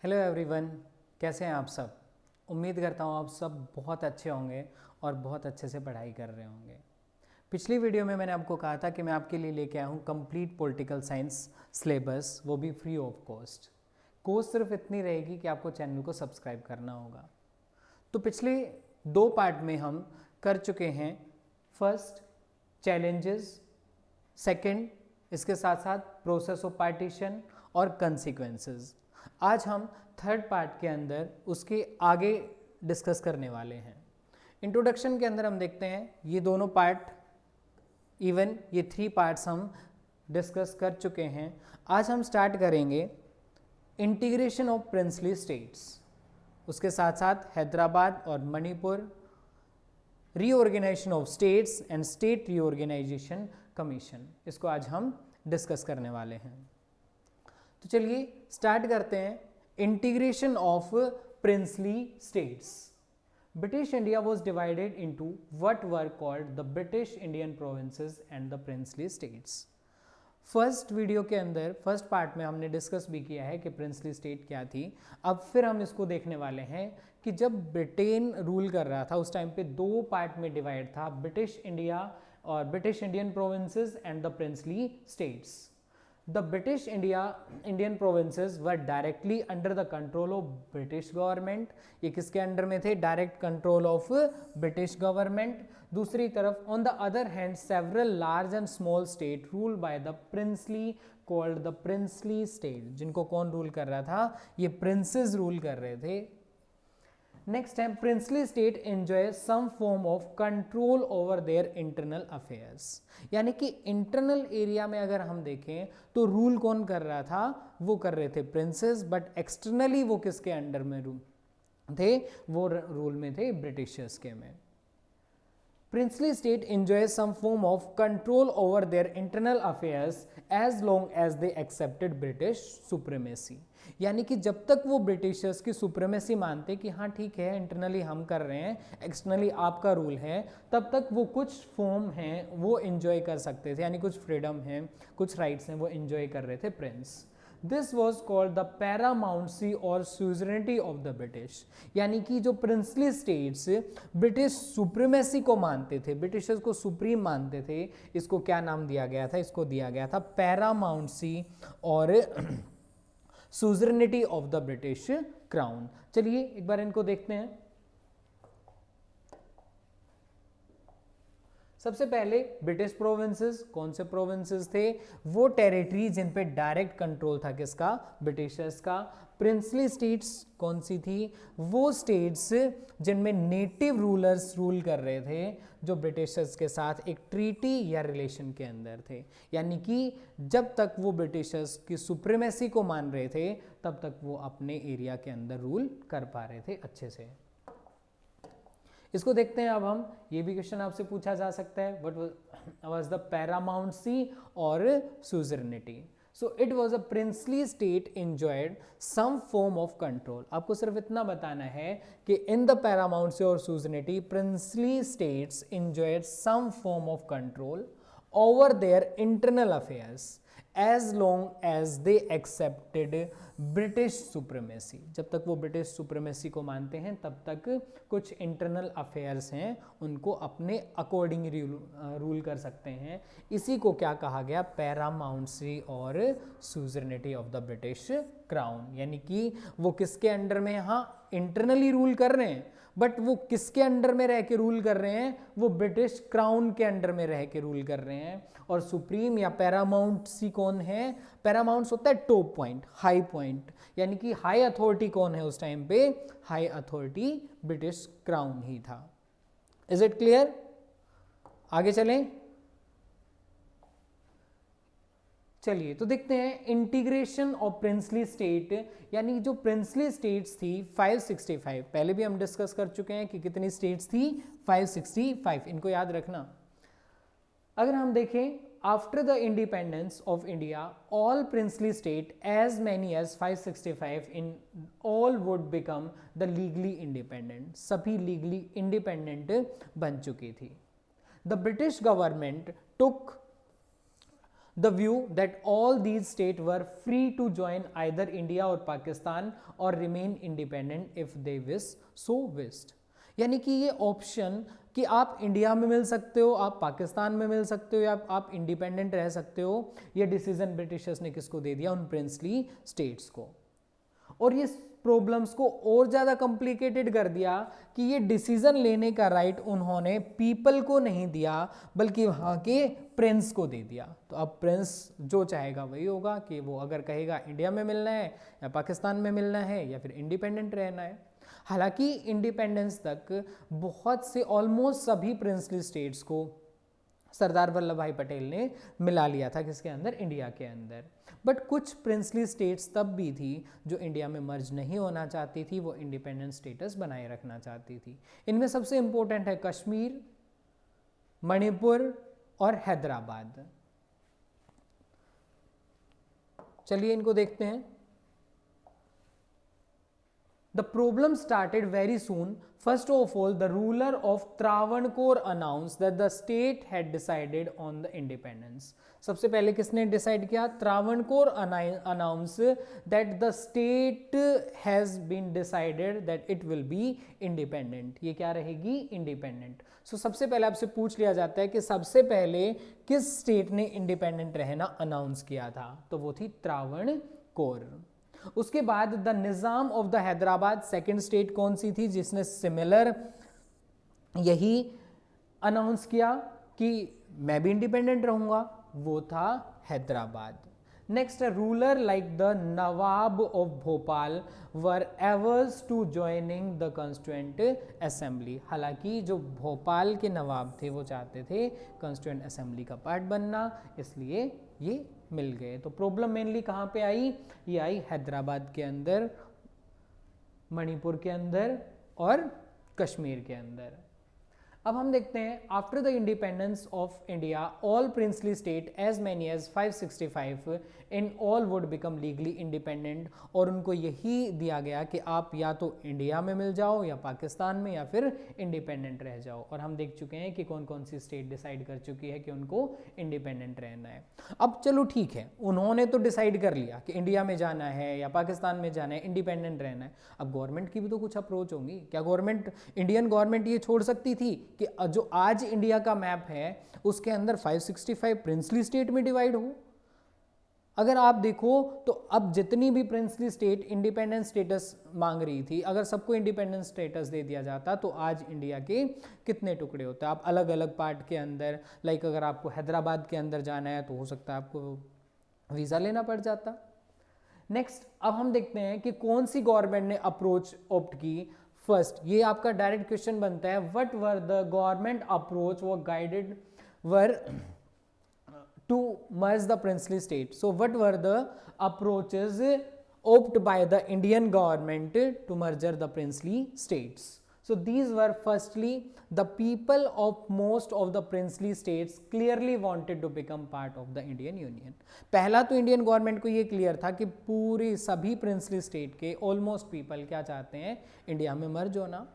Hello everyone, कैसे हैं आप सब। उम्मीद करता हूँ आप सब बहुत अच्छे होंगे और बहुत अच्छे से पढ़ाई कर रहे होंगे। पिछली वीडियो में मैंने आपको कहा था कि मैं आपके लिए लेके आया हूँ कंप्लीट पॉलिटिकल साइंस सिलेबस, वो भी फ्री ऑफ कॉस्ट। कॉस्ट सिर्फ इतनी रहेगी कि आपको चैनल को सब्सक्राइब करना होगा। तो पिछले दो पार्ट में हम कर चुके हैं फर्स्ट चैलेंजेस, सेकंड इसके साथ साथ प्रोसेस ऑफ पार्टीशन और कंसिक्वेंसेस। आज हम थर्ड पार्ट के अंदर उसके आगे डिस्कस करने वाले हैं। इंट्रोडक्शन के अंदर हम देखते हैं ये दोनों पार्ट, इवन ये 3 पार्ट्स हम डिस्कस कर चुके हैं। आज हम स्टार्ट करेंगे इंटीग्रेशन ऑफ प्रिंसली स्टेट्स, उसके साथ साथ हैदराबाद और Manipur, reorganisation of states and state reorganisation commission, इसको आज हम डिस्कस करने वाले हैं। तो चलिए स्टार्ट करते हैं। Integration of princely states. British India was divided into what were called the British Indian provinces and the princely states. First video के अंदर फर्स्ट पार्ट में हमने डिस्कस भी किया है कि प्रिंसली स्टेट क्या थी। अब फिर हम इसको देखने वाले हैं कि जब ब्रिटेन रूल कर रहा था उस टाइम पे दो पार्ट में डिवाइड था, ब्रिटिश इंडिया और British Indian provinces and the princely states. The British Indian provinces were directly under the control of British government. ये किसके अंडर में थे? Direct control of British government. दूसरी तरफ on the other hand several large and small state rule by the princely called the princely state. जिनको कौन rule कर रहा था? ये प्रिंसेस रूल कर रहे थे। नेक्स्ट है princely state enjoy some form of control over their internal affairs. यानी कि इंटरनल एरिया में अगर हम देखें तो रूल कौन कर रहा था? वो कर रहे थे प्रिंसेस, बट एक्सटर्नली वो किसके अंडर में थे? वो रूल में थे ब्रिटिशर्स के में। Princely state enjoys some form of control over their internal affairs as long as they accepted British supremacy। यानी कि जब तक वो ब्रिटिशर्स की सुप्रीमेसी मानते कि हाँ ठीक है इंटरनली हम कर रहे हैं, एक्सटर्नली आपका रूल है, तब तक वो कुछ फॉर्म हैं वो एंजॉय कर सकते थे, यानी कुछ फ्रीडम है, कुछ राइट्स हैं वो एंजॉय कर रहे थे Prince. This was called the paramountcy और सुजरेनिटी ऑफ द ब्रिटिश। यानी कि जो प्रिंसली स्टेट्स ब्रिटिश सुप्रीमेसी को मानते थे, ब्रिटिशर्स को सुप्रीम मानते थे, इसको क्या नाम दिया गया था? इसको दिया गया था पैरामाउंसी और suzerainty of the British crown. चलिए एक बार इनको देखते हैं। सबसे पहले ब्रिटिश प्रोविंसेस, कौन से प्रोविंसेस थे? वो टेरिटरी जिन पे डायरेक्ट कंट्रोल था किसका? ब्रिटिशर्स का। प्रिंसली स्टेट्स कौन सी थी? वो स्टेट्स जिनमें नेटिव रूलर्स रूल कर रहे थे, जो ब्रिटिशर्स के साथ एक ट्रीटी या रिलेशन के अंदर थे। यानी कि जब तक वो ब्रिटिशर्स की सुप्रीमेसी को मान रहे थे तब तक वो अपने एरिया के अंदर रूल कर पा रहे थे अच्छे से। इसको देखते हैं अब हम। ये भी क्वेश्चन आपसे पूछा जा सकता है, व्हाट वाज द पैरामाउंसी और suzerainty. So it was a princely state enjoyed some form of control. आपको सिर्फ इतना बताना है कि इन द पैरामाउंसी और suzerainty princely states enjoyed some form of control over their internal affairs as long as they accepted British supremacy. जब तक वो ब्रिटिश सुप्रीमेसी को मानते हैं तब तक कुछ इंटरनल अफेयर्स हैं उनको अपने अकॉर्डिंग रूल कर सकते हैं। इसी को क्या कहा गया? पैरामाउंसी और suzerainty of the British crown. यानी कि वो किसके अंडर में? हाँ इंटरनली रूल कर रहे हैं, बट वो किसके अंडर में रह के रूल कर रहे हैं? वो ब्रिटिश क्राउन के अंडर में रह के रूल कर रहे हैं। और सुप्रीम या पैरामाउंट सी कौन है? पैरामाउंट होता है टॉप पॉइंट, हाई पॉइंट। यानी कि हाई अथॉरिटी कौन है उस टाइम पे? हाई अथॉरिटी ब्रिटिश क्राउन ही था। Is it clear? आगे चलें। चलिए तो देखते हैं इंटीग्रेशन ऑफ प्रिंसली स्टेट। यानी जो प्रिंसली स्टेट्स थी 565, पहले भी हम डिस्कस कर चुके हैं कि कितनी स्टेट्स थी? 565। इनको याद रखना। अगर हम देखें after the independence of India all princely state as many as 565 in all would become the legally independent. सभी लीगली इंडिपेंडेंट बन चुकी थी। The British government took the view that all these state were free to join either India और पाकिस्तान और remain independent if they wish so wished. यानी कि ये option कि आप इंडिया में मिल सकते हो, आप पाकिस्तान में मिल सकते हो, या आप इंडिपेंडेंट रह सकते हो, ये डिसीजन ब्रिटिशर्स ने किसको दे दिया? उन प्रिंसली स्टेट्स को। और ये प्रॉब्लम्स को और ज़्यादा कॉम्प्लिकेटेड कर दिया कि ये डिसीजन लेने का राइट उन्होंने पीपल को नहीं दिया बल्कि वहाँ के प्रिंस को दे दिया। तो अब प्रिंस जो चाहेगा वही होगा कि वो अगर कहेगा इंडिया में मिलना है या पाकिस्तान में मिलना है या फिर इंडिपेंडेंट रहना है। हालांकि इंडिपेंडेंस तक बहुत से ऑलमोस्ट सभी प्रिंसली स्टेट्स को सरदार वल्लभ भाई पटेल ने मिला लिया था, किसके अंदर? इंडिया के अंदर। बट कुछ प्रिंसली स्टेट्स तब भी थी जो इंडिया में मर्ज नहीं होना चाहती थी, वो इंडिपेंडेंट स्टेटस बनाए रखना चाहती थी। इनमें सबसे इंपॉर्टेंट है कश्मीर, मणिपुर और हैदराबाद। चलिए इनको देखते हैं। The problem started very soon. First of all, the ruler of Travancore announced that the state had decided on the independence. सबसे पहले किसने डिसाइड किया? Travancore announced that the state has been decided that it will be independent. ये क्या रहेगी? Independent. सो सबसे पहले आपसे पूछ लिया जाता है कि सबसे पहले किस स्टेट ने इंडिपेंडेंट रहना अनाउंस किया था? तो वो थी त्रावणकोर। उसके बाद the Nizam of the Hyderabad, second state कौन सी थी जिसने सिमिलर यही अनाउंस किया कि मैं भी इंडिपेंडेंट रहूंगा? वो था Hyderabad. Next, ruler like the nawab of Bhopal were averse to joining the constituent assembly. हालांकि जो भोपाल के नवाब थे वो चाहते थे कॉन्स्टिट्यूएंट असेंबली का पार्ट बनना, इसलिए ये मिल गए। तो प्रॉब्लम मेनली कहाँ पे आई? ये आई हैदराबाद के अंदर, मणिपुर के अंदर और कश्मीर के अंदर। अब हम देखते हैं after the independence of India all princely state as many as 565 in all would become legally independent. और उनको यही दिया गया कि आप या तो इंडिया में मिल जाओ या पाकिस्तान में या फिर इंडिपेंडेंट रह जाओ। और हम देख चुके हैं कि कौन कौन सी स्टेट डिसाइड कर चुकी है कि उनको इंडिपेंडेंट रहना है। अब चलो ठीक है, उन्होंने तो डिसाइड कर लिया कि इंडिया में जाना है या पाकिस्तान में जाना है, इंडिपेंडेंट रहना है। अब गवर्नमेंट की भी तो कुछ अप्रोच होंगी। क्या गवर्नमेंट, इंडियन गवर्नमेंट ये छोड़ सकती थी कि जो आज इंडिया का मैप है उसके अंदर 565 प्रिंसली स्टेट में डिवाइड हो? अगर आप देखो तो अब जितनी भी प्रिंसली स्टेट इंडिपेंडेंस स्टेटस मांग रही थी, अगर सबको इंडिपेंडेंस स्टेटस दे दिया जाता तो आज इंडिया के कितने टुकड़े होते? आप अलग अलग पार्ट के अंदर, लाइक अगर आपको हैदराबाद के अंदर जाना है तो हो सकता है आपको वीज़ा लेना पड़ जाता। नेक्स्ट, अब हम देखते हैं कि कौन सी गवर्नमेंट ने अप्रोच ऑप्ट की। फर्स्ट, ये आपका डायरेक्ट क्वेश्चन बनता है, what were the government approach वो guided were to merge the princely state? So what were the approaches opted by the Indian government to merge the princely states? So these were, firstly, the people of most of the princely states clearly wanted to become part of the Indian Union. पहला तो Indian government को ये clear था कि पूरी सभी princely state के almost people क्या चाहते हैं? इंडिया में मर्ज होना।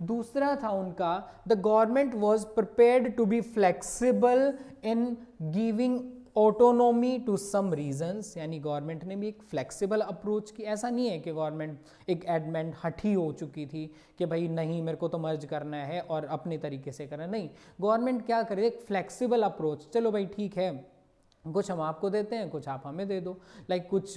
दूसरा था उनका, the government was prepared to be flexible in giving autonomy to some regions. यानी गवर्नमेंट ने भी एक फ्लेक्सिबल अप्रोच की। ऐसा नहीं है कि गवर्नमेंट एक एडमेंट हठी हो चुकी थी कि भाई नहीं मेरे को तो मर्ज करना है और अपने तरीके से करना। नहीं, गवर्नमेंट क्या करे, एक फ्लेक्सिबल अप्रोच। चलो भाई ठीक है, कुछ हम आपको देते हैं, कुछ आप हमें दे दो। लाइक कुछ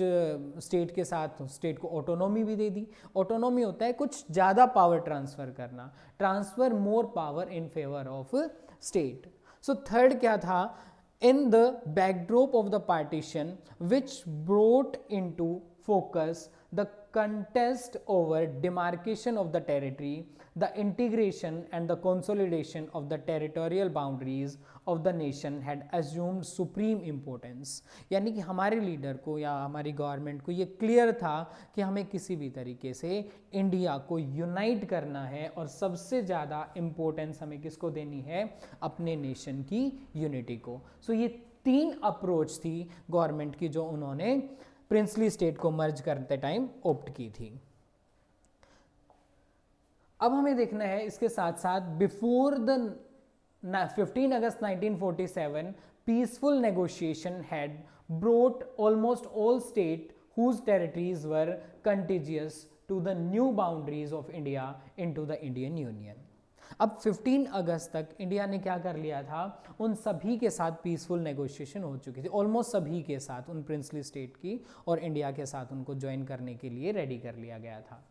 स्टेट के साथ स्टेट को ऑटोनॉमी भी दे दी। ऑटोनॉमी होता है कुछ ज़्यादा पावर ट्रांसफ़र करना, transfer more power in favour of state. So third क्या था, in the backdrop of the partition which brought into focus the contest over demarcation of the territory, the integration and the consolidation of the territorial boundaries of the nation had assumed supreme importance। यानी कि हमारे leader को या हमारी government को ये clear था कि हमें किसी भी तरीके से इंडिया को यूनाइट करना है और सबसे ज़्यादा इम्पोर्टेंस हमें किसको देनी है? अपने नेशन की यूनिटी को। सो ये तीन अप्रोच थी गवर्नमेंट की जो उन्होंने प्रिंसली स्टेट को मर्ज करते टाइम ऑप्ट की थी। अब हमें देखना है इसके साथ साथ before the 15 August 1947 peaceful negotiation had brought almost all states whose territories were contiguous to the new boundaries of India into the Indian Union. अब 15 अगस्त तक इंडिया ने क्या कर लिया था, उन सभी के साथ पीसफुल नेगोशिएशन हो चुकी थी, ऑलमोस्ट सभी के साथ, उन प्रिंसली स्टेट की और इंडिया के साथ उनको ज्वाइन करने के लिए रेडी कर लिया गया था.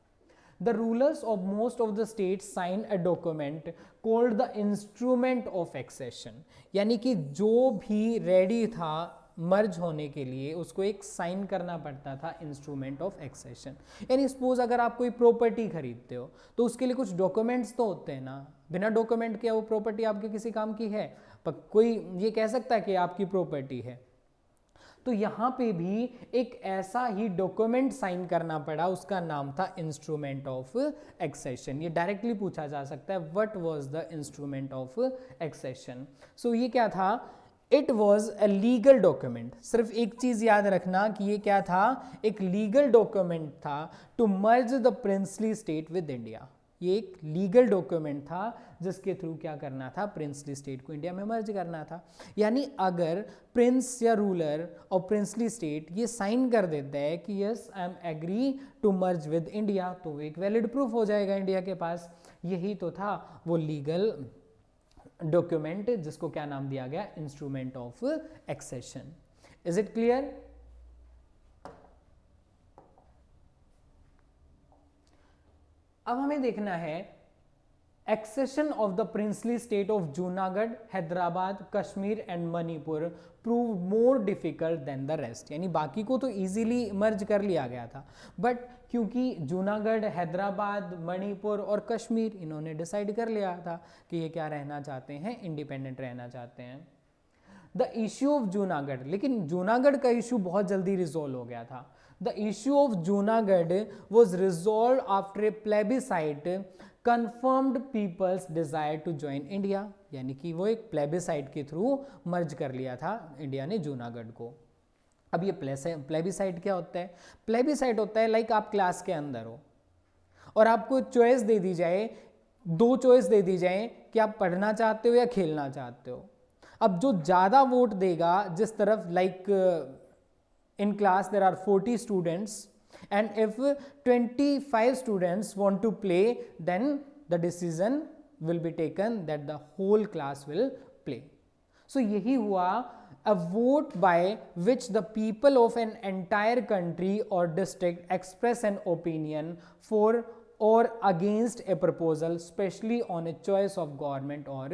The rulers of most of the states signed a document called the Instrument of Accession. यानी कि जो भी रेडी था मर्ज होने के लिए उसको एक साइन करना पड़ता था इंस्ट्रूमेंट ऑफ एक्सेशन. यानी सपोज अगर आप कोई प्रॉपर्टी खरीदते हो तो उसके लिए कुछ डॉक्यूमेंट्स तो होते हैं ना, बिना डॉक्यूमेंट के वो प्रॉपर्टी आपके किसी काम की है? पर कोई ये कह सकता है कि आपकी प्रॉपर्टी है. तो यहाँ पे भी एक ऐसा ही डॉक्यूमेंट साइन करना पड़ा, उसका नाम था इंस्ट्रूमेंट ऑफ एक्सेशन. ये डायरेक्टली पूछा जा सकता है, what was the instrument of accession. So ये क्या था? It was a legal document. सिर्फ एक चीज याद रखना कि ये क्या था, एक लीगल डॉक्यूमेंट था to merge the princely state with India. ये एक लीगल डॉक्यूमेंट था जिसके थ्रू क्या करना था, प्रिंसली स्टेट को इंडिया में मर्ज करना था. यानी अगर प्रिंस या रूलर और प्रिंसली स्टेट ये साइन कर देता है कि yes I am agree to merge with India, तो वो एक वैलिड प्रूफ हो जाएगा इंडिया के पास. यही तो था वो लीगल डॉक्यूमेंट जिसको क्या नाम दिया गया, instrument of accession. Is it clear? अब हमें देखना है accession of the princely state of Junagadh, Hyderabad, Kashmir and Manipur prove more difficult than the rest. यानी बाकी को तो इजीली मर्ज कर लिया गया था, बट क्योंकि जूनागढ़, हैदराबाद, मणिपुर और कश्मीर इन्होंने डिसाइड कर लिया था कि ये क्या रहना चाहते हैं, इंडिपेंडेंट रहना चाहते हैं. द इश्यू ऑफ जूनागढ़, लेकिन जूनागढ़ का इशू बहुत जल्दी रिजॉल्व हो गया था. The issue of Junagadh was resolved after a plebiscite confirmed people's desire to join India. यानी कि वो एक प्लेबिसाइट के थ्रू मर्ज कर लिया था इंडिया ने जूनागढ़ को. अब ये प्लेबिसाइट क्या होता है? प्लेबिसाइट होता है लाइक आप क्लास के अंदर हो और आपको चॉइस दे दी जाए, दो चॉइस दे दी जाए कि आप पढ़ना चाहते हो या खेलना चाहते हो. अब जो ज़्यादा वोट देगा जिस तरफ, like in class there are 40 students and if 25 students want to play, then the decision will be taken that the whole class will play. So यही हुआ, a vote by which the people of an entire country or district express an opinion for or against a proposal especially on a choice of government or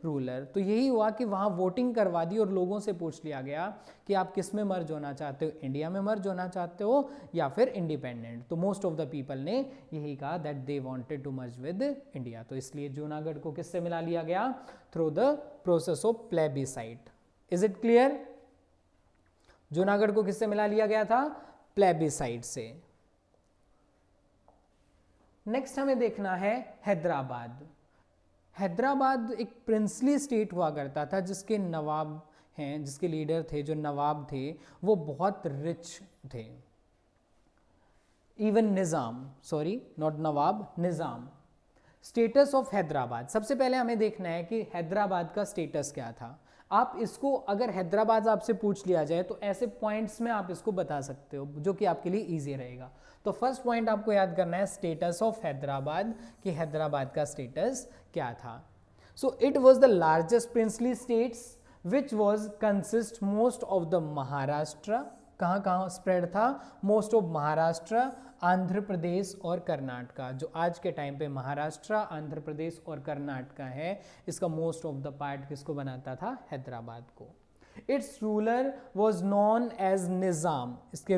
ruler. तो यही हुआ कि वहाँ voting करवा दी और लोगों से पूछ लिया गया कि आप किस में मर्ज होना चाहते हो, इंडिया में मर्ज होना चाहते हो या फिर इंडिपेंडेंट. तो मोस्ट ऑफ द पीपल ने यही कहा that they wanted to merge with India. तो इसलिए जूनागढ़ को किससे मिला लिया गया? Through the process of plebiscite. Is it clear? Junagadh को किससे मिला लिया गया था? प्लेबिसाइट से. नेक्स्ट हमें देखना है हैदराबाद. हैदराबाद एक प्रिंसली स्टेट हुआ करता था जिसके नवाब हैं, जिसके लीडर थे, जो नवाब थे वो बहुत रिच थे. Even Nizam, sorry not Nawab, Nizam. Status of Hyderabad, सबसे पहले हमें देखना है कि हैदराबाद का स्टेटस क्या था. आप इसको अगर हैदराबाद आपसे पूछ लिया जाए तो ऐसे पॉइंट्स में आप इसको बता सकते हो जो कि आपके लिए ईजी रहेगा. तो फर्स्ट पॉइंट आपको याद करना है स्टेटस ऑफ हैदराबाद, कि हैदराबाद का स्टेटस क्या था. सो it was the largest princely states which was consist most of the Maharashtra. कहाँ कहाँ स्प्रेड था? मोस्ट ऑफ महाराष्ट्र, आंध्र प्रदेश और कर्नाटका. जो आज के टाइम पे महाराष्ट्र, आंध्र प्रदेश और कर्नाटका है, इसका मोस्ट ऑफ द पार्ट किसको बनाता था? हैदराबाद को. Its ruler was known as Nizam. इसके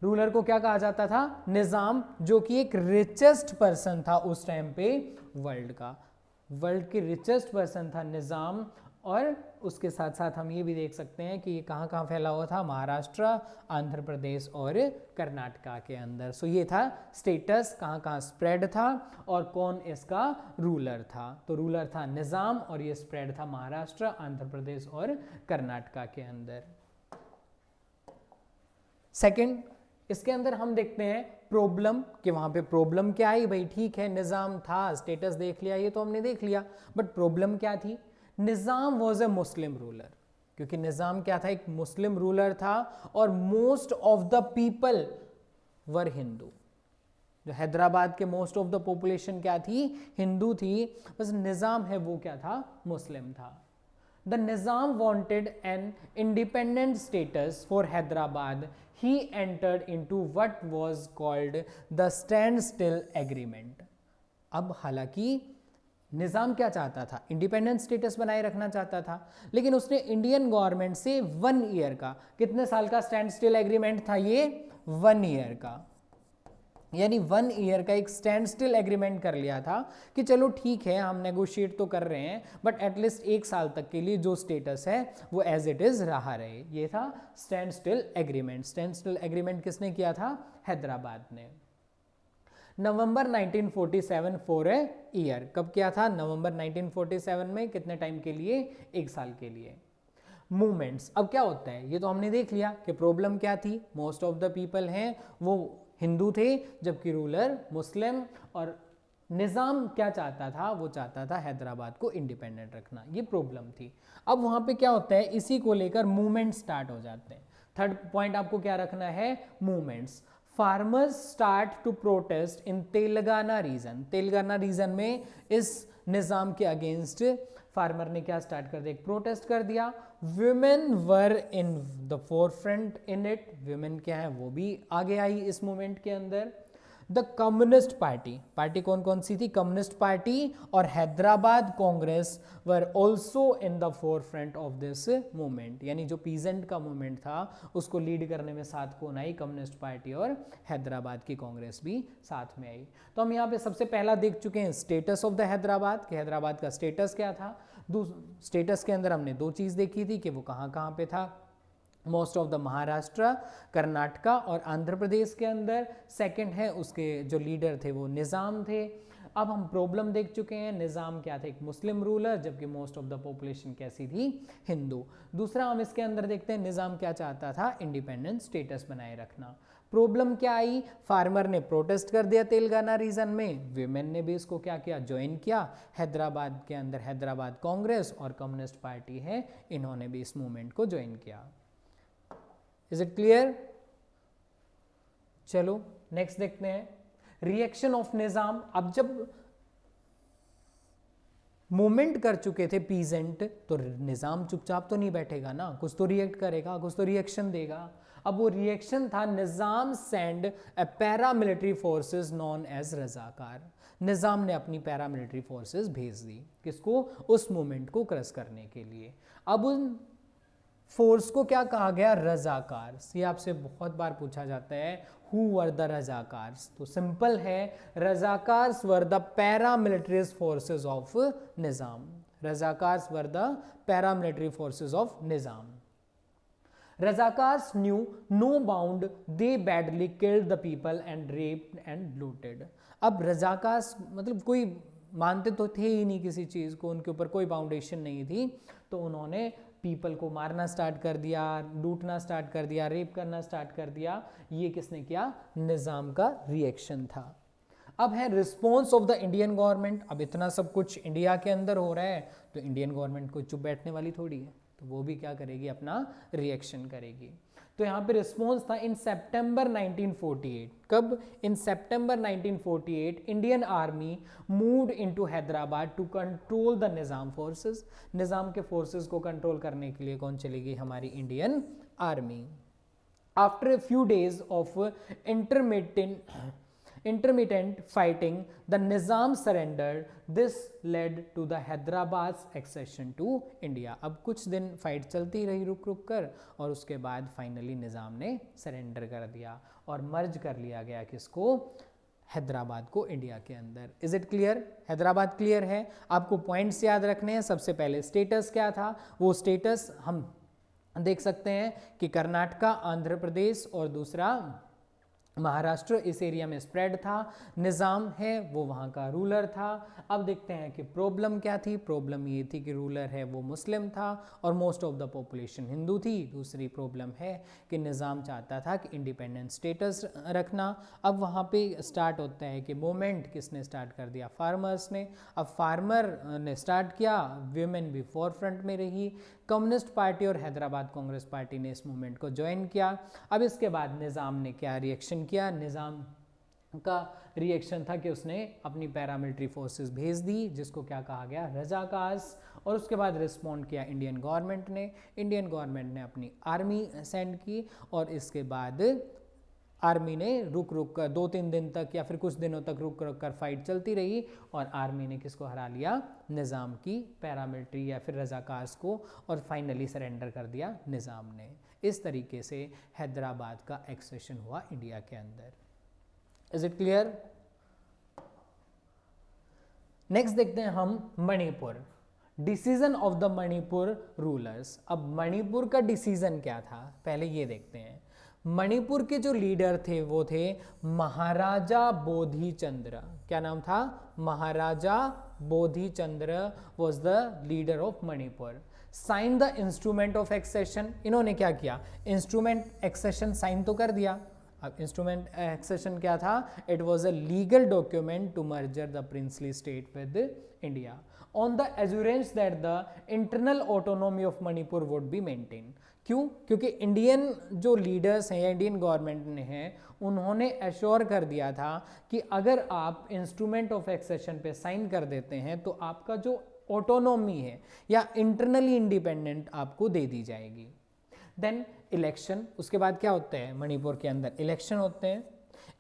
रूलर को क्या कहा जाता था? निज़ाम, जो कि एक रिचेस्ट पर्सन था उस टाइम पे वर्ल्ड का. वर्ल्ड के रिचेस्ट पर्सन था निज़ाम. और उसके साथ साथ हम ये भी देख सकते हैं कि ये कहाँ कहाँ फैला हुआ था? महाराष्ट्र, आंध्र प्रदेश और कर्नाटका के अंदर. सो ये था स्टेटस, कहाँ कहाँ स्प्रेड था और कौन इसका रूलर था. तो रूलर था निज़ाम और ये स्प्रेड था महाराष्ट्र, आंध्र प्रदेश और कर्नाटका के अंदर. सेकंड, इसके अंदर हम देखते हैं प्रॉब्लम, कि वहाँ पे प्रॉब्लम क्या आई. भाई ठीक है, निज़ाम था, स्टेटस देख लिया, ये तो हमने देख लिया, बट प्रॉब्लम क्या थी? निज़ाम वॉज ए मुस्लिम रूलर, क्योंकि निज़ाम क्या था, एक मुस्लिम रूलर था और most of the people were Hindu. जो हैदराबाद के मोस्ट ऑफ द पॉपुलेशन क्या थी, हिंदू थी, बस निज़ाम है वो क्या था, मुस्लिम था। The Nizam wanted an independent status for Hyderabad, he entered into what was called the stand still agreement. अब हालांकि निज़ाम क्या चाहता था, इंडिपेंडेंट स्टेटस बनाए रखना चाहता था, लेकिन उसने इंडियन गवर्नमेंट से 1 ईयर का, कितने साल का स्टैंड स्टिल एग्रीमेंट था ये, 1 ईयर का, यानी 1 ईयर का एक स्टैंड स्टिल एग्रीमेंट कर लिया था कि चलो ठीक है हम नेगोशिएट तो कर रहे हैं, बट एटलीस्ट 1 साल तक के लिए जो स्टेटस है वो एज इट इज रहा रहे। ये था stand still agreement. Stand still agreement किसने किया था, हैदराबाद ने। नवंबर 1947 फॉर ए ईयर, कब किया था, नवंबर 1947 में, कितने टाइम के लिए, 1 साल के लिए। मूवमेंट्स, अब क्या होता है, ये तो हमने देख लिया कि प्रॉब्लम क्या थी, मोस्ट ऑफ द पीपल हैं वो हिंदू थे जबकि रूलर मुस्लिम, और निज़ाम क्या चाहता था, वो चाहता था हैदराबाद को इंडिपेंडेंट रखना, ये प्रॉब्लम थी। अब वहाँ पे क्या होता है, इसी को लेकर मूवमेंट स्टार्ट हो जाते हैं। थर्ड पॉइंट आपको क्या रखना है, movements. Farmers start to protest in Telangana region. Telangana region में इस निज़ाम के अगेंस्ट फार्मर ने क्या स्टार्ट कर दिया, एक प्रोटेस्ट कर दिया। Women were in the forefront in it, women क्या है वो भी आगे आई इस मूवमेंट के अंदर। द कम्युनिस्ट पार्टी, पार्टी कौन कौन सी थी, कम्युनिस्ट पार्टी और Hyderabad Congress were also in the forefront of this movement, यानी जो पीजेंट का मूवमेंट था उसको लीड करने में साथ कौन आई, कम्युनिस्ट पार्टी और हैदराबाद की कांग्रेस भी साथ में आई। तो हम यहाँ पे सबसे पहला देख चुके हैं स्टेटस ऑफ द हैदराबाद, कि हैदराबाद का स्टेटस क्या था। स्टेटस के अंदर हमने 2 चीज़ देखी थी कि वो कहाँ कहाँ पे था, most of the Maharashtra, Karnataka और आंध्र प्रदेश के अंदर। सेकंड है उसके जो लीडर थे वो निज़ाम थे। अब हम प्रॉब्लम देख चुके हैं, निज़ाम क्या था, एक मुस्लिम रूलर, जबकि मोस्ट ऑफ द पॉपुलेशन कैसी थी, हिंदू। दूसरा हम इसके अंदर देखते हैं निज़ाम क्या चाहता था, इंडिपेंडेंट स्टेटस बनाए रखना। प्रॉब्लम क्या आई, फार्मर ने प्रोटेस्ट कर दिया तेलंगाना रीजन में, विमेन ने भी इसको क्या किया, ज्वाइन किया। हैदराबाद के अंदर हैदराबाद कांग्रेस और कम्युनिस्ट पार्टी है, इन्होंने भी इस मूवमेंट को ज्वाइन किया। Is it clear? चलो नेक्स्ट देखते हैं, रिएक्शन ऑफ निज़ाम। अब जब मूवमेंट कर चुके थे पीजेंट, तो निज़ाम चुपचाप तो नहीं बैठेगा ना, कुछ तो रिएक्ट करेगा, कुछ तो रिएक्शन देगा। अब वो रिएक्शन था, निज़ाम सेंड ए पैरामिलिट्री फोर्सेस नॉन एज रजाकार। निज़ाम ने अपनी पैरामिलिट्री फोर्सेस भेज दी, किसको, उस मूवमेंट को क्रश करने के लिए। अब उन फोर्स को क्या कहा गया, रजाकार्स। ये आपसे बहुत बार पूछा जाता है, हु वर द रजाकार्स, तो सिंपल है, Razakars were the paramilitary forces of Nizam. Razakars were the paramilitary forces of Nizam. Razakars knew no bound, they badly killed the people and raped and looted. अब रजाकार्स मतलब कोई मानते तो थे ही नहीं किसी चीज़ को, उनके ऊपर कोई बाउंडेशन नहीं थी, तो उन्होंने पीपल को मारना स्टार्ट कर दिया, लूटना स्टार्ट कर दिया, रेप करना स्टार्ट कर दिया। ये किसने किया, निज़ाम का रिएक्शन था। अब है response of the Indian government. अब इतना सब कुछ इंडिया के अंदर हो रहा है तो इंडियन गवर्नमेंट को चुप बैठने वाली थोड़ी है, तो वो भी क्या करेगी, अपना रिएक्शन करेगी। तो यहाँ पे रिस्पॉन्स था इन सितंबर 1948। कब, in September 1948 Indian army moved into Hyderabad to control the Nizam forces. Nizam के फोर्सेस को कंट्रोल करने के लिए कौन चलेगी, हमारी Indian army. After a few days of intermittent fighting, the Nizam surrendered. This led to the Hyderabad's accession to India. अब कुछ दिन फाइट चलती रही रुक रुक कर, और उसके बाद फाइनली निज़ाम ने सरेंडर कर दिया और मर्ज कर लिया गया किसको, हैदराबाद को इंडिया के अंदर। Is it clear? Hyderabad clear है? आपको पॉइंट्स याद रखने हैं। सबसे पहले स्टेटस क्या था, वो स्टेटस हम देख सकते हैं कि कर्नाटका, आंध्र प्रदेश और दूसरा महाराष्ट्र इस एरिया में स्प्रेड था, निज़ाम है वो वहाँ का रूलर था। अब देखते हैं कि प्रॉब्लम क्या थी। प्रॉब्लम ये थी कि रूलर है वो मुस्लिम था और most of the population Hindu थी। दूसरी प्रॉब्लम है कि निज़ाम चाहता था कि इंडिपेंडेंट स्टेटस रखना। अब वहाँ पे स्टार्ट होता है कि मूवमेंट किसने स्टार्ट कर दिया, फार्मर्स ने। अब फार्मर ने स्टार्ट किया, वीमेन भी फोर फ्रंट में रही। कम्युनिस्ट पार्टी और हैदराबाद कांग्रेस पार्टी ने इस मूवमेंट को ज्वाइन किया। अब इसके बाद निज़ाम ने क्या रिएक्शन किया, निज़ाम का रिएक्शन था कि उसने अपनी पैरामिलिट्री फोर्सेस भेज दी, जिसको क्या कहा गया, रजाकार्स। और उसके बाद रिस्पॉन्ड किया इंडियन गवर्नमेंट ने। इंडियन गवर्नमेंट ने अपनी आर्मी सेंड की और इसके बाद आर्मी ने रुक रुक कर 2-3 दिन तक या फिर कुछ दिनों तक रुक रुक कर फाइट चलती रही और आर्मी ने किसको हरा लिया, निज़ाम की पैरामिलिट्री या फिर रजाकार्स को, और फाइनली सरेंडर कर दिया निज़ाम ने। इस तरीके से हैदराबाद का एक्सेशन हुआ इंडिया के अंदर। Is it clear? नेक्स्ट देखते हैं हम Manipur, decision of the Manipur rulers. अब मणिपुर का डिसीजन क्या था पहले ये देखते हैं। मणिपुर के जो लीडर थे वो थे महाराजा बोधि चंद्र। क्या नाम था? Maharaja Bodhi Chandra was the leader of Manipur. Sign the instrument of accession. इन्होंने क्या किया, इंस्ट्रूमेंट एक्सेशन साइन तो कर दिया। अब इंस्ट्रूमेंट एक्सेशन क्या था? It was a legal document to merger the princely state with India on the assurance that the internal autonomy of Manipur would be maintain. क्यों? क्योंकि इंडियन जो लीडर्स हैं या इंडियन गवर्नमेंट ने हैं, उन्होंने एश्योर कर दिया था कि अगर आप इंस्ट्रूमेंट ऑफ एक्सेशन पे साइन कर देते हैं तो आपका जो ऑटोनॉमी है या इंटरनली इंडिपेंडेंट आपको दे दी जाएगी। देन इलेक्शन, उसके बाद क्या होते हैं मणिपुर के अंदर, इलेक्शन होते हैं।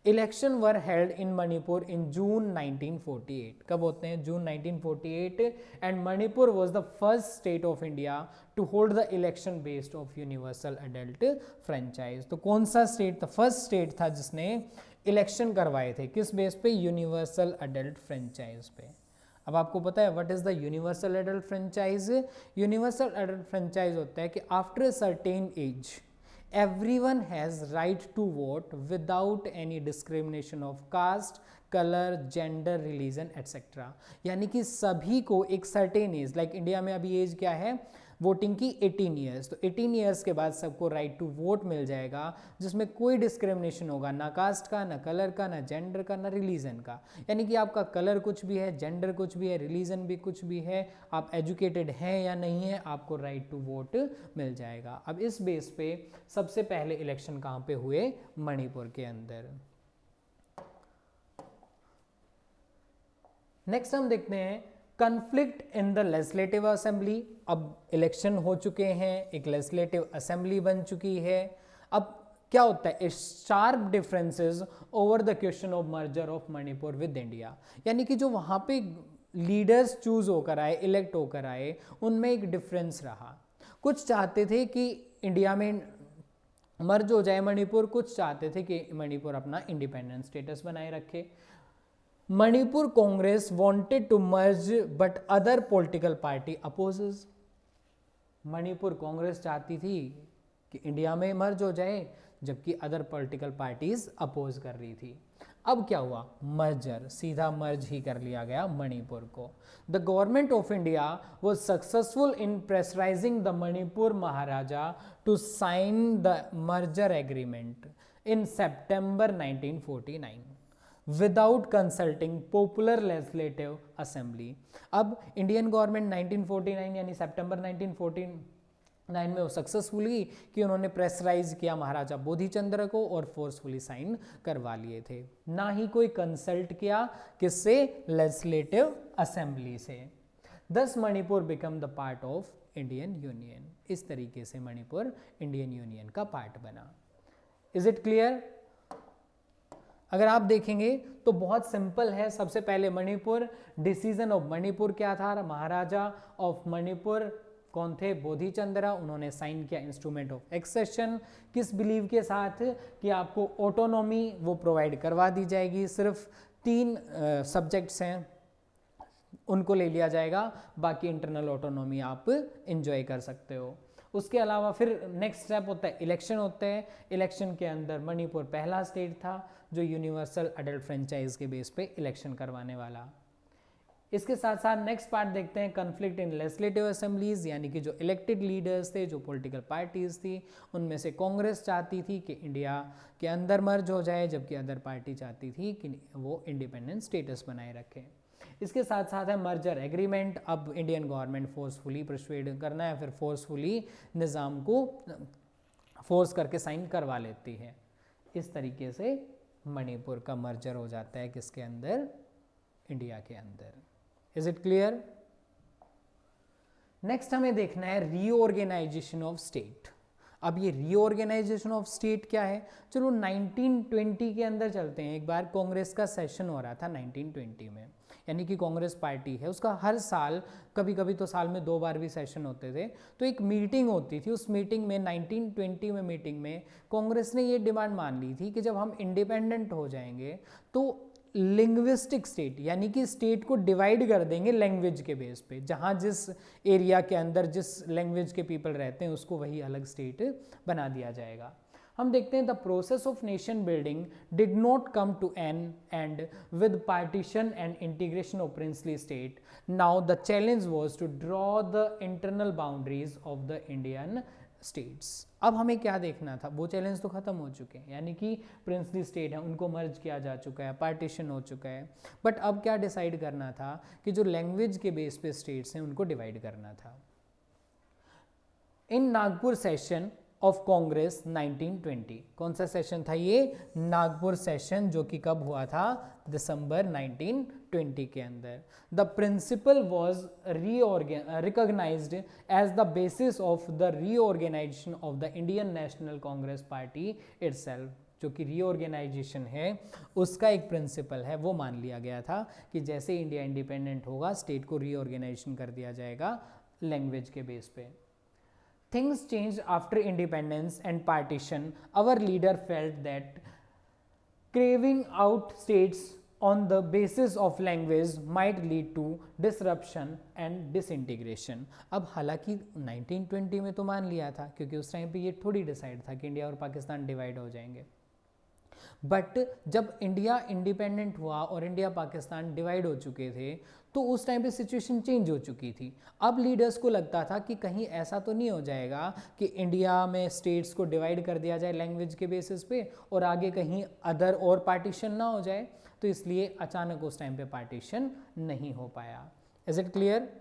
Election were held in Manipur in June 1948। कब होते हैं? June 1948। And Manipur was the first state of India to hold the election based of universal adult franchise. तो कौन सा स्टेट था? फर्स्ट स्टेट था जिसने इलेक्शन करवाए थे, किस बेस पे? यूनिवर्सल एडल्ट फ्रेंचाइज पे। अब आपको पता है what is the universal adult franchise? Universal adult franchise होता है कि after a certain age everyone has right to vote without any discrimination of caste, colour, gender, religion etcetera. यानी कि सभी को एक सर्टेन एज, लाइक इंडिया में अभी एज क्या है वोटिंग की, 18 ईयर्स। तो 18 ईयर्स के बाद सबको राइट टू वोट मिल जाएगा, जिसमें कोई डिस्क्रिमिनेशन होगा ना कास्ट का, ना कलर का, ना जेंडर का, ना रिलीजन का। यानी कि आपका कलर कुछ भी है, जेंडर कुछ भी है, रिलीजन भी कुछ भी है, आप एजुकेटेड हैं या नहीं है, आपको राइट टू वोट मिल जाएगा। अब इस बेस पे सबसे पहले इलेक्शन कहाँ पे हुए? मणिपुर के अंदर। नेक्स्ट हम देखते हैं conflict in the legislative assembly. अब इलेक्शन हो चुके हैं, एक लेजिस्लेटिव असेंबली बन चुकी है। अब क्या होता है? Sharp differences over the question of merger of Manipur with India. यानी कि जो वहाँ पे लीडर्स चूज होकर आए, इलेक्ट होकर आए, उनमें एक डिफरेंस रहा। कुछ चाहते थे कि इंडिया में मर्ज हो जाए मणिपुर, कुछ चाहते थे कि मणिपुर अपना इंडिपेंडेंट स्टेटस बनाए रखे। Manipur Congress wanted to merge but other political party opposes. Manipur Congress चाहती थी कि इंडिया में मर्ज हो जाए, जबकि अदर पॉलिटिकल पार्टीज अपोज कर रही थी। अब क्या हुआ? मर्जर, सीधा मर्ज ही कर लिया गया मणिपुर को। The government of India was successful in pressurising the Manipur Maharaja to sign the merger agreement in September 1949 without consulting popular legislative assembly. अब इंडियन गवर्नमेंट 1949 यानी सितंबर 1949 में वो सक्सेसफुल हुई कि उन्होंने प्रेशराइज किया महाराजा बोधिचंद्र को और फोर्सफुली साइन करवा लिए थे। ना ही कोई कंसल्ट किया, किससे? लेजिस्लेटिव असेंबली से। दस Manipur become the part of Indian union. इस तरीके से मणिपुर इंडियन यूनियन का पार्ट बना। Is it clear? अगर आप देखेंगे तो बहुत सिंपल है। सबसे पहले मणिपुर, डिसीजन ऑफ मणिपुर क्या था? महाराजा ऑफ मणिपुर कौन थे? बोधिचंद्र। उन्होंने साइन किया इंस्ट्रूमेंट ऑफ एक्सेशन, किस बिलीव के साथ? कि आपको ऑटोनॉमी वो प्रोवाइड करवा दी जाएगी। सिर्फ 3 सब्जेक्ट्स हैं, उनको ले लिया जाएगा, बाकी इंटरनल ऑटोनॉमी आप इंजॉय कर सकते हो। उसके अलावा फिर नेक्स्ट स्टेप होता है इलेक्शन होते हैं। इलेक्शन के अंदर मणिपुर पहला स्टेट था जो यूनिवर्सल अडल्ट फ्रेंचाइज के बेस पे इलेक्शन करवाने वाला। इसके साथ साथ नेक्स्ट पार्ट देखते हैं कन्फ्लिक्ट इन लेजिस्लेटिव असेंबलीज, यानी कि जो इलेक्टेड लीडर्स थे, जो पॉलिटिकल पार्टीज थी, उनमें से कांग्रेस चाहती थी कि इंडिया के अंदर मर्ज हो जाए, जबकि अदर पार्टी चाहती थी कि वो इंडिपेंडेंट स्टेटस बनाए रखे। इसके साथ साथ है मर्जर एग्रीमेंट। अब इंडियन गवर्नमेंट फोर्सफुली परसुएड करना है, फिर फोर्सफुली निज़ाम को फोर्स करके साइन करवा लेती है। इस तरीके से मणिपुर का मर्जर हो जाता है किसके अंदर, इंडिया के अंदर। Is it clear? नेक्स्ट हमें देखना है रीऑर्गेनाइजेशन ऑफ स्टेट। अब ये रीऑर्गेनाइजेशन ऑफ स्टेट क्या है, चलो 1920 के अंदर चलते हैं। एक बार कांग्रेस का सेशन हो रहा था 1920 में, यानी कि कांग्रेस पार्टी है उसका हर साल, कभी कभी तो साल में 2 बार भी सेशन होते थे, तो एक मीटिंग होती थी। उस मीटिंग में 1920 में मीटिंग में कांग्रेस ने ये डिमांड मान ली थी कि जब हम इंडिपेंडेंट हो जाएंगे तो लिंग्विस्टिक स्टेट, यानी कि स्टेट को डिवाइड कर देंगे लैंग्वेज के बेस पे, जहाँ जिस एरिया के अंदर जिस लैंग्वेज के पीपल रहते हैं उसको वही अलग स्टेट बना दिया जाएगा। हम देखते हैं the process of nation building did not come to an end with partition and integration of princely state. Now the challenge was to draw the internal boundaries of the Indian states. अब हमें क्या देखना था, वो challenge तो खत्म हो चुके हैं, यानी कि प्रिंसली स्टेट है उनको मर्ज किया जा चुका है, पार्टीशन हो चुका है, बट अब क्या डिसाइड करना था कि जो लैंग्वेज के बेस पे स्टेट्स हैं उनको डिवाइड करना था। इन नागपुर सेशन ऑफ कांग्रेस 1920, कौन सा सेशन था ये, नागपुर सेशन, जो कि कब हुआ था, दिसंबर 1920 के अंदर। The principle was recognised as the basis of the reorganisation of the Indian National Congress party itself. जो कि रीऑर्गेनाइजेशन है उसका एक प्रिंसिपल है, वो मान लिया गया था कि जैसे इंडिया इंडिपेंडेंट होगा स्टेट को रीऑर्गेनाइजेशन कर दिया जाएगा लैंग्वेज के बेस पे। Things changed after independence and partition. Our leader felt that carving out states on the basis of language might lead to disruption and disintegration. अब हालांकि 1920 में तो मान लिया था, क्योंकि उस टाइम पे ये थोड़ी डिसाइड था कि इंडिया और पाकिस्तान डिवाइड हो जाएंगे, बट जब इंडिया इंडिपेंडेंट हुआ और इंडिया पाकिस्तान डिवाइड हो चुके थे तो उस टाइम पे सिचुएशन चेंज हो चुकी थी। अब लीडर्स को लगता था कि कहीं ऐसा तो नहीं हो जाएगा कि इंडिया में स्टेट्स को डिवाइड कर दिया जाए लैंग्वेज के बेसिस पे और आगे कहीं अदर और पार्टीशन ना हो जाए, तो इसलिए अचानक उस टाइम पे पार्टीशन नहीं हो पाया। Is it clear?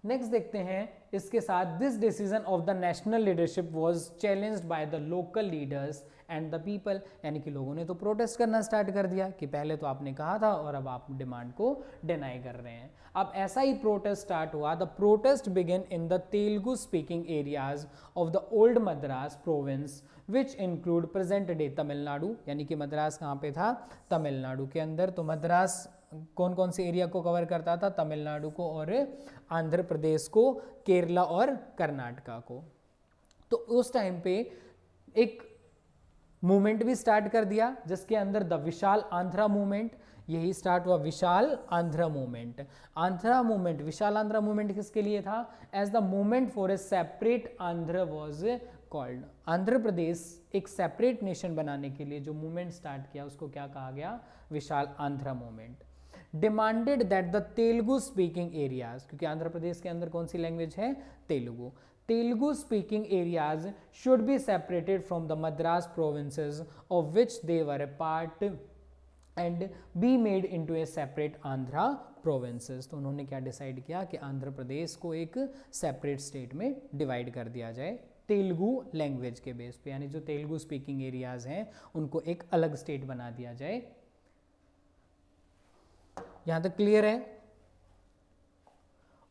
नेक्स्ट देखते हैं इसके साथ, this decision of the national leadership was challenged by the local leaders and the people, यानी कि लोगों ने तो प्रोटेस्ट करना स्टार्ट कर दिया कि पहले तो आपने कहा था और अब आप डिमांड को डिनाई कर रहे हैं। अब ऐसा ही प्रोटेस्ट स्टार्ट हुआ। The protest begin in the Telugu speaking areas of the old Madras province which include present day Tamil Nadu, यानी कि मद्रास कहाँ पे था, तमिलनाडु के अंदर। तो मद्रास कौन कौन से एरिया को कवर करता था, तमिलनाडु को और आंध्र प्रदेश को, केरला और कर्नाटका को। तो उस टाइम पे एक मूवमेंट भी स्टार्ट कर दिया जिसके अंदर द विशाल आंध्रा मूवमेंट, यही स्टार्ट हुआ Vishal Andhra movement. Andhra movement, Vishal Andhra movement किसके लिए था, as the movement for a separate Andhra was called. Andhra Pradesh एक सेपरेट नेशन बनाने के लिए जो मूवमेंट स्टार्ट किया उसको क्या कहा गया, Vishal Andhra movement. Demanded that the Telugu speaking areas, क्योंकि आंध्र प्रदेश के अंदर कौन सी लैंग्वेज है, Telugu, Telugu speaking areas should be separated from the Madras provinces of which they were a part and be made into a separate Andhra provinces. तो उन्होंने क्या डिसाइड किया कि आंध्र प्रदेश को एक सेपरेट स्टेट में डिवाइड कर दिया जाए तेलुगु लैंग्वेज के बेस पे, यानी जो तेलुगु स्पीकिंग एरियाज हैं उनको एक अलग स्टेट बना दिया जाए। यहां तक क्लियर है?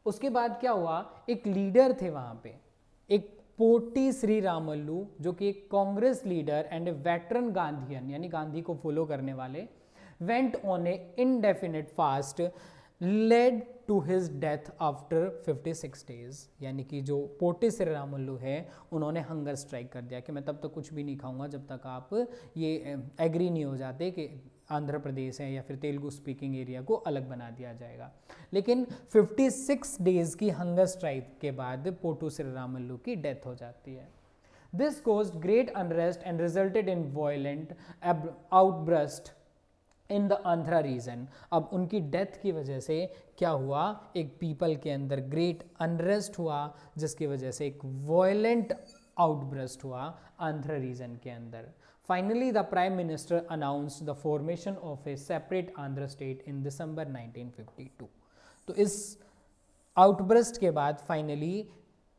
उसके बाद क्या हुआ, एक लीडर थे वहां पे, एक पोटी श्री रामल्लू, जो कि एक Congress leader and a veteran Gandhian, यानी गांधी को फॉलो करने वाले, went on a indefinite fast led to his death after 56 days. यानी कि जो पोटी श्री रामल्लू है उन्होंने हंगर स्ट्राइक कर दिया कि मैं तब तक कुछ भी नहीं खाऊंगा जब तक आप ये एग्री नहीं हो जाते कि आंध्र प्रदेश है या फिर तेलुगु स्पीकिंग एरिया को अलग बना दिया जाएगा। लेकिन 56 डेज की हंगर स्ट्राइक के बाद पोटू श्रीरामुलु की डेथ हो जाती है। This caused great unrest and resulted in violent outburst in the Andhra region. अब उनकी डेथ की वजह से क्या हुआ, एक पीपल के अंदर ग्रेट अनरेस्ट हुआ, जिसकी वजह से एक वॉयलेंट आउटब्रस्ट हुआ आंध्र रीजन के अंदर। Finally the prime minister announced the formation of a separate Andhra state in December 1952। तो इस आउटब्रस्ट के बाद फाइनली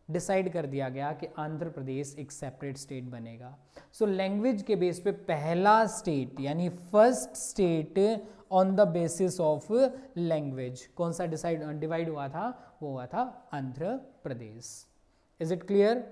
डिसाइड कर दिया गया कि आंध्र प्रदेश एक सेपरेट स्टेट बनेगा। सो लैंग्वेज के बेस पे पहला स्टेट यानी first state on the basis of language कौन सा डिवाइड हुआ था, वो हुआ था Andhra Pradesh. Is it clear?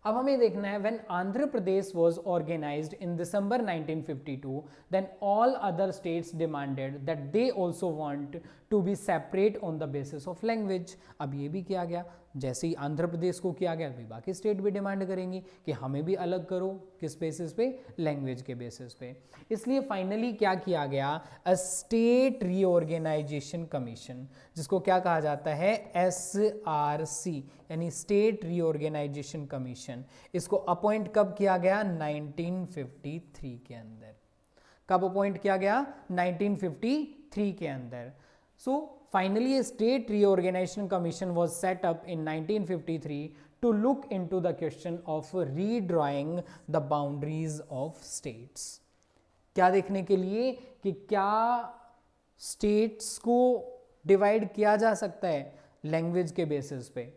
अब हमें देखना है when Andhra Pradesh was organized in December 1952 then all other states demanded that they also want to be separate on the basis of language. अब ये भी किया गया, जैसे ही आंध्र प्रदेश को किया गया भी बाकी स्टेट भी डिमांड करेंगी कि हमें भी अलग करो, किस बेसिस पे, लैंग्वेज के बेसिस पे। इसलिए फाइनली क्या किया गया, अ स्टेट रीऑर्गेनाइजेशन कमीशन, जिसको क्या कहा जाता है, SRC यानी स्टेट रीऑर्गेनाइजेशन कमीशन। इसको अपॉइंट कब किया गया, 1953 के अंदर। कब अपॉइंट किया गया, 1953 के अंदर। So finally a state reorganization commission was set up in 1953 to look into the question of redrawing the boundaries of states। क्या देखने के लिए कि क्या स्टेट्स को डिवाइड किया जा सकता है लैंग्वेज के बेसिस पे।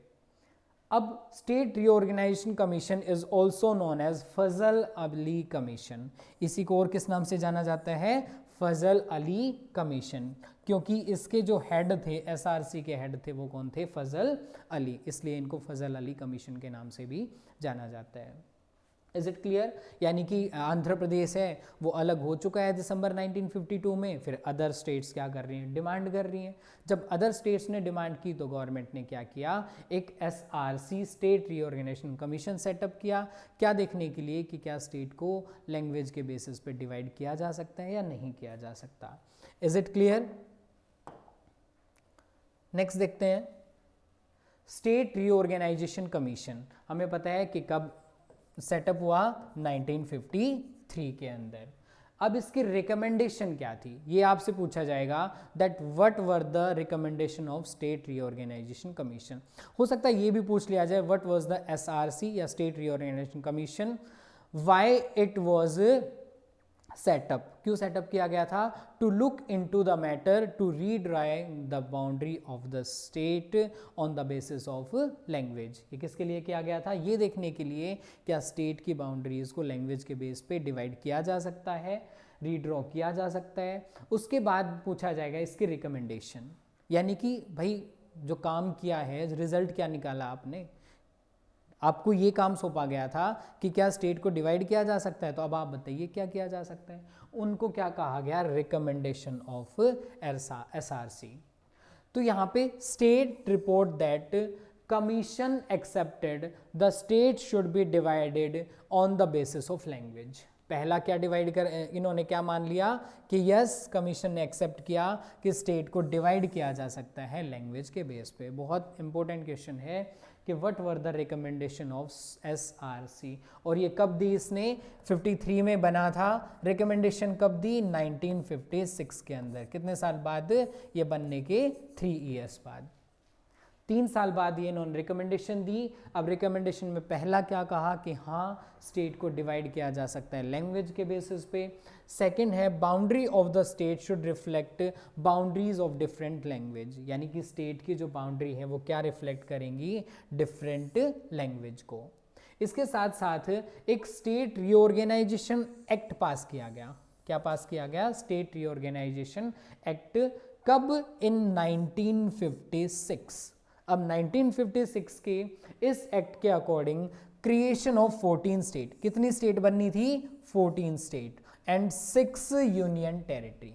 अब state reorganisation commission is also known as Fazal Ali commission. इसी को और किस नाम से जाना जाता है, फजल अली कमीशन, क्योंकि इसके जो हेड थे, SRC के हेड थे, वो कौन थे, फजल अली, इसलिए इनको फजल अली कमीशन के नाम से भी जाना जाता है। Is it clear? यानी कि आंध्र प्रदेश है वो अलग हो चुका है दिसंबर 1952 में, फिर अदर स्टेट्स क्या कर रही हैं, डिमांड कर रही हैं। जब अदर स्टेट्स ने डिमांड की तो गवर्नमेंट ने क्या किया, एक SRC state reorganisation commission set up किया, क्या देखने के लिए कि क्या स्टेट को लैंग्वेज के बेसिस पे डिवाइड किया जा सकता है या नहीं किया जा सकता। Is it clear? नेक्स्ट देखते हैं स्टेट रीऑर्गेनाइजेशन कमीशन। हमें पता है कि कब सेटअप हुआ, 1953 के अंदर। अब इसकी रिकमेंडेशन क्या थी, ये आपसे पूछा जाएगा, that what were the recommendation of state reorganisation commission. हो सकता है ये भी पूछ लिया जाए, व्हाट वाज द SRC या state reorganisation commission, why it was set up, क्यों सेटअप किया गया था, to look into the matter to redrawing the boundary of the state on the basis of language. ये किसके लिए किया गया था, ये देखने के लिए क्या स्टेट की बाउंड्रीज को लैंग्वेज के बेस पे डिवाइड किया जा सकता है, रीड्रॉ किया जा सकता है। उसके बाद पूछा जाएगा इसकी रिकमेंडेशन, यानी कि भाई जो काम किया है, रिजल्ट क्या निकाला आपने, आपको ये काम सौंपा गया था कि क्या स्टेट को डिवाइड किया जा सकता है, तो अब आप बताइए क्या किया जा सकता है। उनको क्या कहा गया, रिकमेंडेशन ऑफ SRC। तो यहाँ पे state report that commission accepted the state should be divided on the basis of language. पहला क्या डिवाइड कर, इन्होंने क्या मान लिया कि यस, कमीशन ने एक्सेप्ट किया कि स्टेट को डिवाइड किया जा सकता है लैंग्वेज के बेस पे। बहुत इंपॉर्टेंट क्वेश्चन है कि what were the recommendation of SRC, और ये कब दी इसने, 53 में बना था, रिकमेंडेशन कब दी, 1956 के अंदर। कितने साल बाद, ये बनने के 3 ईयर्स बाद, 3 साल बाद ये इन्होंने रिकमेंडेशन दी। अब रिकमेंडेशन में पहला क्या कहा कि हाँ, स्टेट को डिवाइड किया जा सकता है लैंग्वेज के बेसिस पे। सेकंड है boundary of the state should reflect boundaries of different language, यानी कि स्टेट की जो बाउंड्री है वो क्या रिफ्लेक्ट करेंगी, डिफरेंट लैंग्वेज को। इसके साथ साथ एक स्टेट रीऑर्गेनाइजेशन एक्ट पास किया गया। क्या पास किया गया, स्टेट रीऑर्गेनाइजेशन एक्ट। कब, इन 1956। अब 1956 के इस एक्ट के अकॉर्डिंग क्रिएशन ऑफ 14 स्टेट, कितनी स्टेट बननी थी, 14 स्टेट एंड 6 यूनियन टेरिटरी।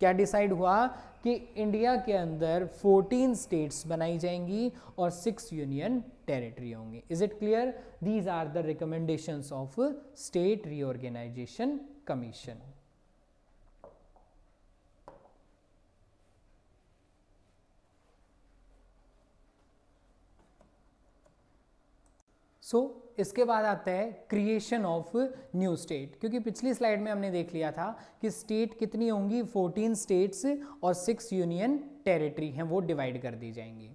क्या डिसाइड हुआ कि कि इंडिया के अंदर 14 स्टेट्स बनाई जाएंगी और 6 यूनियन टेरिटरी होंगी. Is it clear? These are the recommendations of state reorganisation commission. इसके बाद आता है क्रिएशन ऑफ न्यू स्टेट, क्योंकि पिछली स्लाइड में हमने देख लिया था कि स्टेट कितनी होंगी, 14 स्टेट्स और 6 यूनियन टेरिटरी हैं, वो डिवाइड कर दी जाएंगी.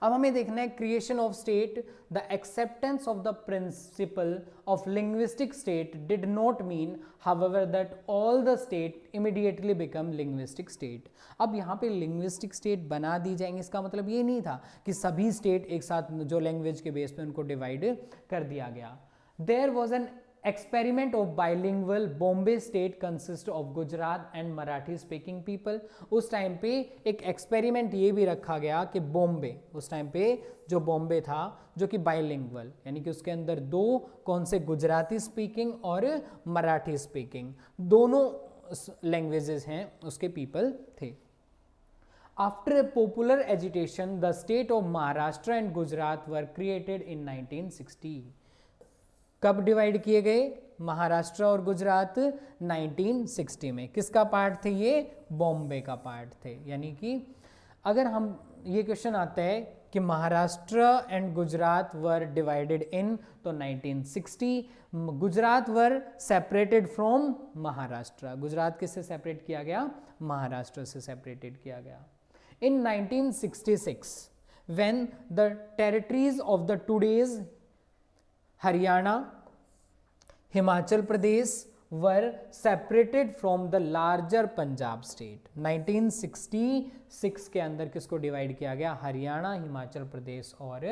अब हमें देखना है creation of state. The acceptance of the principle of linguistic state did not mean however that all the state immediately become linguistic state. अब यहाँ पे लिंग्विस्टिक स्टेट बना दी जाएंगे, इसका मतलब ये नहीं था कि सभी स्टेट एक साथ जो लैंग्वेज के बेस पे उनको डिवाइड कर दिया गया. There was an experiment of bilingual. Bombay state consist of Gujarat and Marathi speaking people. उस टाइम पे एक एक्सपेरिमेंट ये भी रखा गया कि बॉम्बे, उस टाइम पे जो बॉम्बे था जो कि बाइलिंगुअल, यानी कि उसके अंदर दो कौन से, गुजराती स्पीकिंग और मराठी स्पीकिंग, दोनों लैंग्वेजेस हैं उसके पीपल थे. After popular agitation the state of Maharashtra and Gujarat were created in 1960. कब डिवाइड किए गए महाराष्ट्र और गुजरात? 1960 में. किसका पार्ट थे ये? बॉम्बे का पार्ट थे. यानी कि अगर हम, ये क्वेश्चन आता है कि Maharashtra and Gujarat were divided in, तो 1960. गुजरात वर सेपरेटेड फ्रॉम महाराष्ट्र. गुजरात किससे सेपरेट किया गया? महाराष्ट्र से सेपरेटेड किया गया. इन 1966 when the territories of the today's Haryana, Himachal Pradesh were separated from the larger Punjab state. 1966 के अंदर किसको डिवाइड किया गया? हरियाणा, हिमाचल प्रदेश और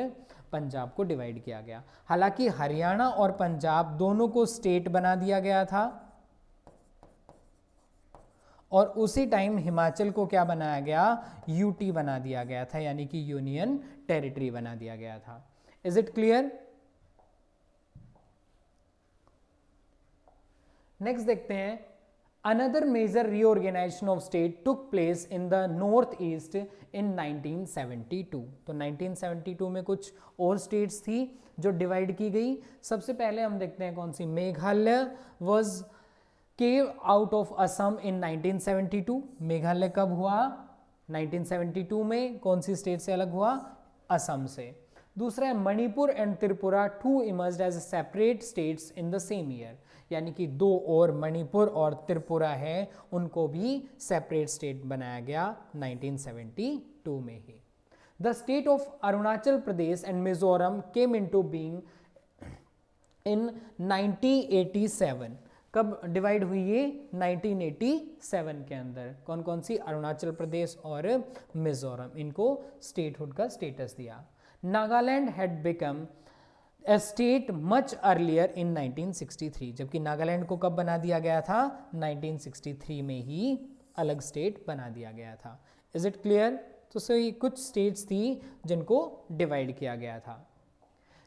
पंजाब को डिवाइड किया गया. हालांकि हरियाणा और पंजाब दोनों को स्टेट बना दिया गया था और उसी टाइम हिमाचल को क्या बनाया गया? यूटी बना दिया गया था, यानी कि यूनियन टेरिटरी बना दिया गया था. Is it clear? नेक्स्ट देखते हैं, another major reorganization of state took place in the north east in 1972. तो 1972 में कुछ और स्टेट्स थी जो डिवाइड की गई. सबसे पहले हम देखते हैं कौन सी. मेघालय वॉज केव out of Assam in 1972. Meghalaya कब हुआ? 1972 में. कौन सी स्टेट से अलग हुआ? असम से. दूसरा है Manipur and Tripura two emerged as separate states in the same year. यानी कि दो और मणिपुर और त्रिपुरा है, उनको भी सेपरेट स्टेट बनाया गया 1972 में ही. The state of Arunachal Pradesh and Mizoram came into being in 1987. कब डिवाइड हुई ये? 1987 के अंदर. कौन कौन सी? अरुणाचल प्रदेश और मिजोरम, इनको स्टेटहुड का स्टेटस दिया. Nagaland had become a state much earlier in 1963. जबकि नागालैंड को कब बना दिया गया था? 1963 में ही अलग स्टेट बना दिया गया था. Is it clear? तो सही कुछ स्टेट्स थी जिनको डिवाइड किया गया था.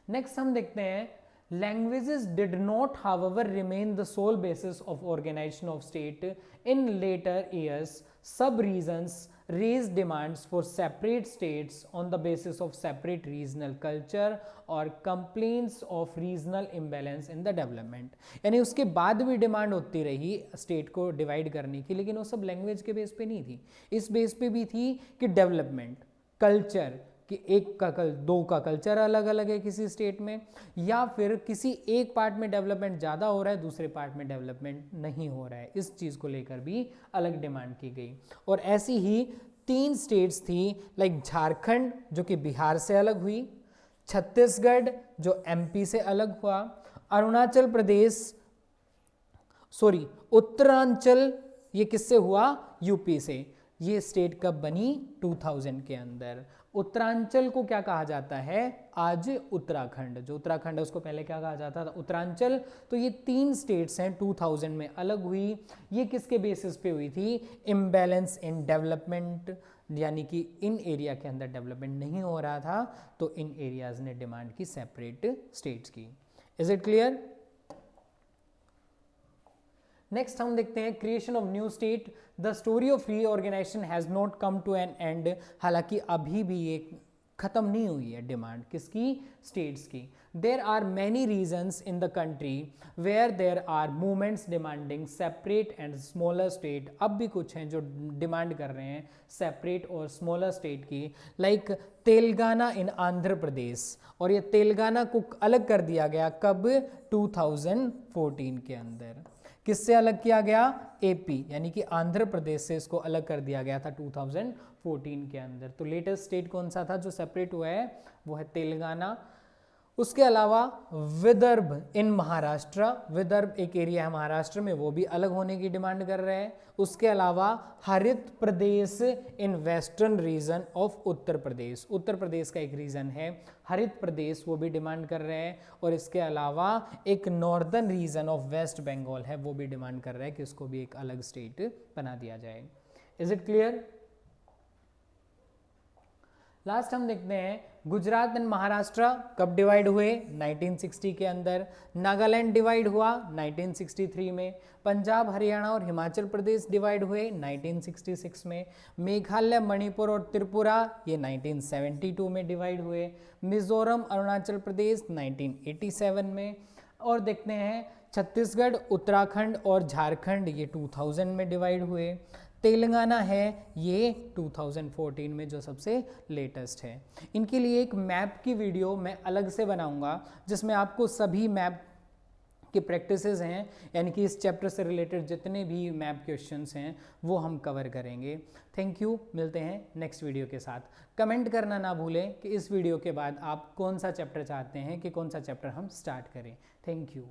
नेक्स्ट हम देखते हैं, languages did not however remain the sole basis of organization of state. In later years sub-regions raised demands for separate states on the basis of separate regional culture or complaints of regional imbalance in the development. यानी उसके बाद भी demand होती रही state को divide करने की, लेकिन वो सब लैंग्वेज के बेस पे नहीं थी. इस बेस पे भी थी कि डेवलपमेंट, कल्चर, कि एक का दो का कल्चर अलग अलग है किसी स्टेट में, या फिर किसी एक पार्ट में डेवलपमेंट ज़्यादा हो रहा है, दूसरे पार्ट में डेवलपमेंट नहीं हो रहा है. इस चीज़ को लेकर भी अलग डिमांड की गई. और ऐसी ही 3 स्टेट्स थी, लाइक झारखंड जो कि बिहार से अलग हुई, छत्तीसगढ़ जो एमपी से अलग हुआ, अरुणाचल प्रदेश, सॉरी उत्तरांचल, ये किससे हुआ? यूपी से. ये स्टेट कब बनी? 2000 के अंदर. उत्तरांचल को क्या कहा जाता है आज? उत्तराखंड. जो उत्तराखंड है उसको पहले क्या कहा जाता था? उत्तरांचल. तो ये 3 स्टेट्स हैं 2000 में अलग हुई. ये किसके बेसिस पे हुई थी? इम्बैलेंस इन डेवलपमेंट, यानी कि इन एरिया के अंदर डेवलपमेंट नहीं हो रहा था, तो इन एरियाज ने डिमांड की सेपरेट स्टेट्स की. Is it clear? नेक्स्ट हम देखते हैं creation of new state, the story of reorganisation has not come to an end. हालांकि अभी भी ये ख़त्म नहीं हुई है डिमांड किसकी, स्टेट्स की। There are many regions in the country where there are movements demanding separate and smaller state. अब भी कुछ हैं जो डिमांड कर रहे हैं सेपरेट और स्मॉलर स्टेट की, लाइक तेलंगाना इन आंध्र प्रदेश। और ये तेलंगाना को अलग कर दिया गया कब, 2014 के अंदर। किससे अलग किया गया, एपी यानी कि आंध्र प्रदेश से इसको अलग कर दिया गया था 2014 के अंदर। तो लेटेस्ट स्टेट कौन सा था जो सेपरेट हुआ है, वो है तेलंगाना। उसके अलावा विदर्भ इन महाराष्ट्र, विदर्भ एक एरिया है महाराष्ट्र में, वो भी अलग होने की डिमांड कर रहे हैं। उसके अलावा हरित प्रदेश in western region of Uttar Pradesh, Uttar Pradesh का एक रीजन है हरित प्रदेश, वो भी डिमांड कर रहे हैं। और इसके अलावा एक northern region of West Bengal है, वो भी डिमांड कर रहा है कि इसको भी एक अलग स्टेट बना दिया जाए। Is it clear? लास्ट हम देखते हैं गुजरात एंड महाराष्ट्र कब डिवाइड हुए, 1960 के अंदर। नागालैंड डिवाइड हुआ 1963 में। पंजाब, हरियाणा और हिमाचल प्रदेश डिवाइड हुए 1966 में। मेघालय, मणिपुर और त्रिपुरा ये 1972 में डिवाइड हुए। मिजोरम, अरुणाचल प्रदेश 1987 में। और देखते हैं छत्तीसगढ़, उत्तराखंड और झारखंड ये 2000 में डिवाइड हुए। तेलंगाना है ये 2014 में जो सबसे लेटेस्ट है। इनके लिए एक मैप की वीडियो मैं अलग से बनाऊंगा जिसमें आपको सभी मैप की प्रैक्टिसेस हैं, यानी कि इस चैप्टर से रिलेटेड जितने भी मैप क्वेश्चंस हैं वो हम कवर करेंगे। थैंक यू, मिलते हैं नेक्स्ट वीडियो के साथ। कमेंट करना ना भूलें कि इस वीडियो के बाद आप कौन सा चैप्टर चाहते हैं कि कौन सा चैप्टर हम स्टार्ट करें। Thank you.